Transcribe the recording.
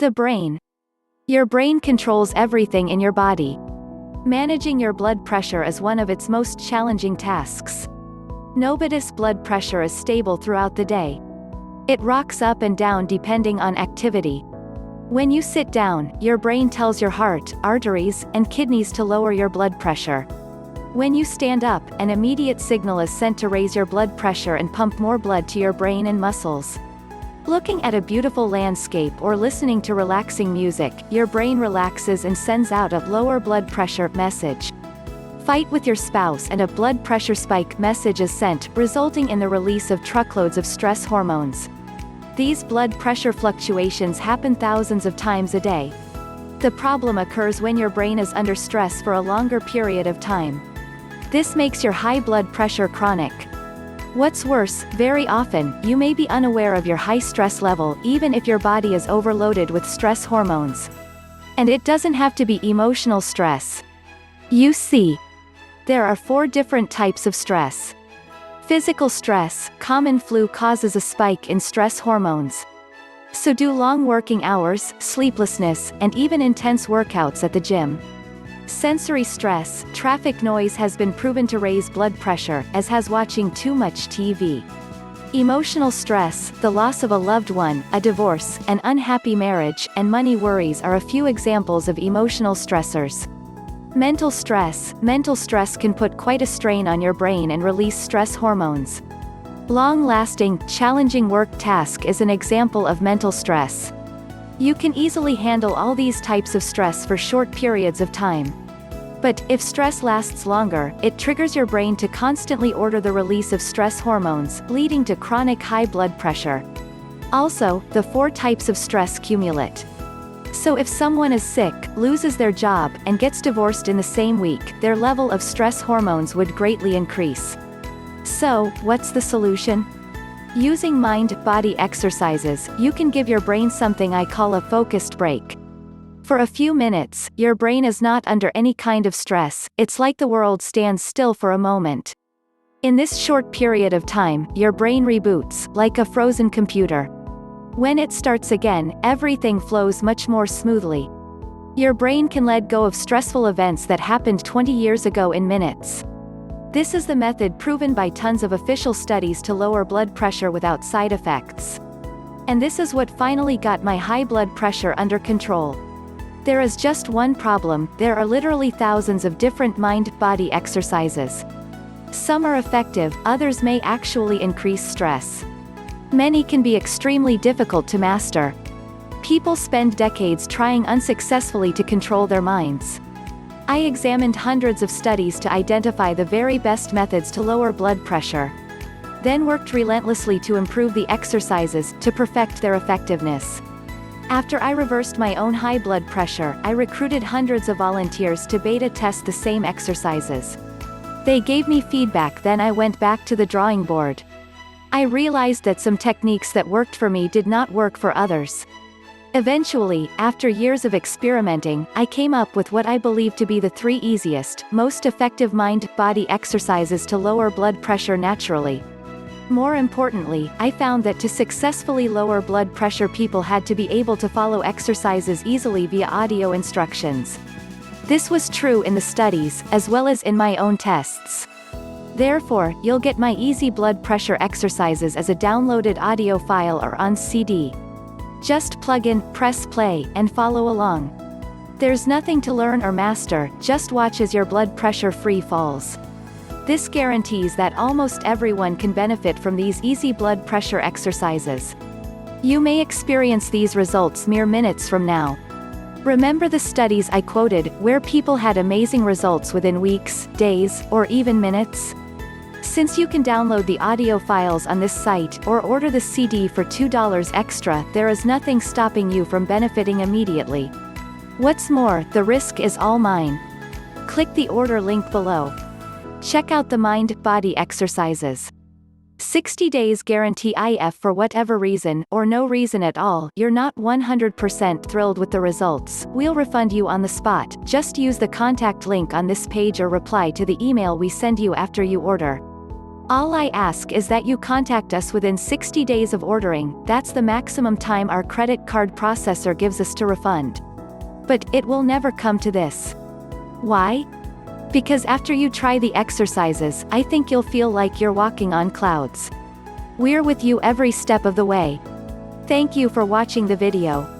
The brain. Your brain controls everything in your body. Managing your blood pressure is one of its most challenging tasks. Nobody's blood pressure is stable throughout the day. It rocks up and down depending on activity. When you sit down, your brain tells your heart, arteries, and kidneys to lower your blood pressure. When you stand up, an immediate signal is sent to raise your blood pressure and pump more blood to your brain and muscles. Looking at a beautiful landscape or listening to relaxing music, your brain relaxes and sends out a lower blood pressure message. Fight with your spouse and a blood pressure spike message is sent, resulting in the release of truckloads of stress hormones. These blood pressure fluctuations happen thousands of times a day. The problem occurs when your brain is under stress for a longer period of time. This makes your high blood pressure chronic. What's worse, very often, you may be unaware of your high stress level even if your body is overloaded with stress hormones. And it doesn't have to be emotional stress. You see, there are 4 different types of stress. Physical stress, common flu causes a spike in stress hormones. So do long working hours, sleeplessness, and even intense workouts at the gym. Sensory stress, traffic noise has been proven to raise blood pressure, as has watching too much TV. Emotional stress, the loss of a loved one, a divorce, an unhappy marriage, and money worries are a few examples of emotional stressors. Mental stress can put quite a strain on your brain and release stress hormones. Long-lasting, challenging work task is an example of mental stress. You can easily handle all these types of stress for short periods of time. But, if stress lasts longer, it triggers your brain to constantly order the release of stress hormones, leading to chronic high blood pressure. Also, the 4 types of stress cumulate. So if someone is sick, loses their job, and gets divorced in the same week, their level of stress hormones would greatly increase. So, what's the solution? Using mind-body exercises, you can give your brain something I call a focused break. For a few minutes, your brain is not under any kind of stress, it's like the world stands still for a moment. In this short period of time, your brain reboots, like a frozen computer. When it starts again, everything flows much more smoothly. Your brain can let go of stressful events that happened 20 years ago in minutes. This is the method proven by tons of official studies to lower blood pressure without side effects. And this is what finally got my high blood pressure under control. There is just one problem: there are literally thousands of different mind-body exercises. Some are effective, others may actually increase stress. Many can be extremely difficult to master. People spend decades trying unsuccessfully to control their minds. I examined hundreds of studies to identify the very best methods to lower blood pressure. Then worked relentlessly to improve the exercises, to perfect their effectiveness. After I reversed my own high blood pressure, I recruited hundreds of volunteers to beta test the same exercises. They gave me feedback, then I went back to the drawing board. I realized that some techniques that worked for me did not work for others. Eventually, after years of experimenting, I came up with what I believe to be the 3 easiest, most effective mind-body exercises to lower blood pressure naturally. More importantly, I found that to successfully lower blood pressure, people had to be able to follow exercises easily via audio instructions. This was true in the studies, as well as in my own tests. Therefore, you'll get my easy blood pressure exercises as a downloaded audio file or on CD. Just plug in, press play, and follow along. There's nothing to learn or master, just watch as your blood pressure free falls. This guarantees that almost everyone can benefit from these easy blood pressure exercises. You may experience these results mere minutes from now. Remember the studies I quoted, where people had amazing results within weeks, days, or even minutes? Since you can download the audio files on this site, or order the CD for $2 extra, there is nothing stopping you from benefiting immediately. What's more, the risk is all mine. Click the order link below. Check out the mind-body exercises. 60 days guarantee. If for whatever reason, or no reason at all, you're not 100% thrilled with the results, we'll refund you on the spot. Just use the contact link on this page or reply to the email we send you after you order. All I ask is that you contact us within 60 days of ordering. That's the maximum time our credit card processor gives us to refund. But it will never come to this. Why? Because after you try the exercises, I think you'll feel like you're walking on clouds. We're with you every step of the way. Thank you for watching the video.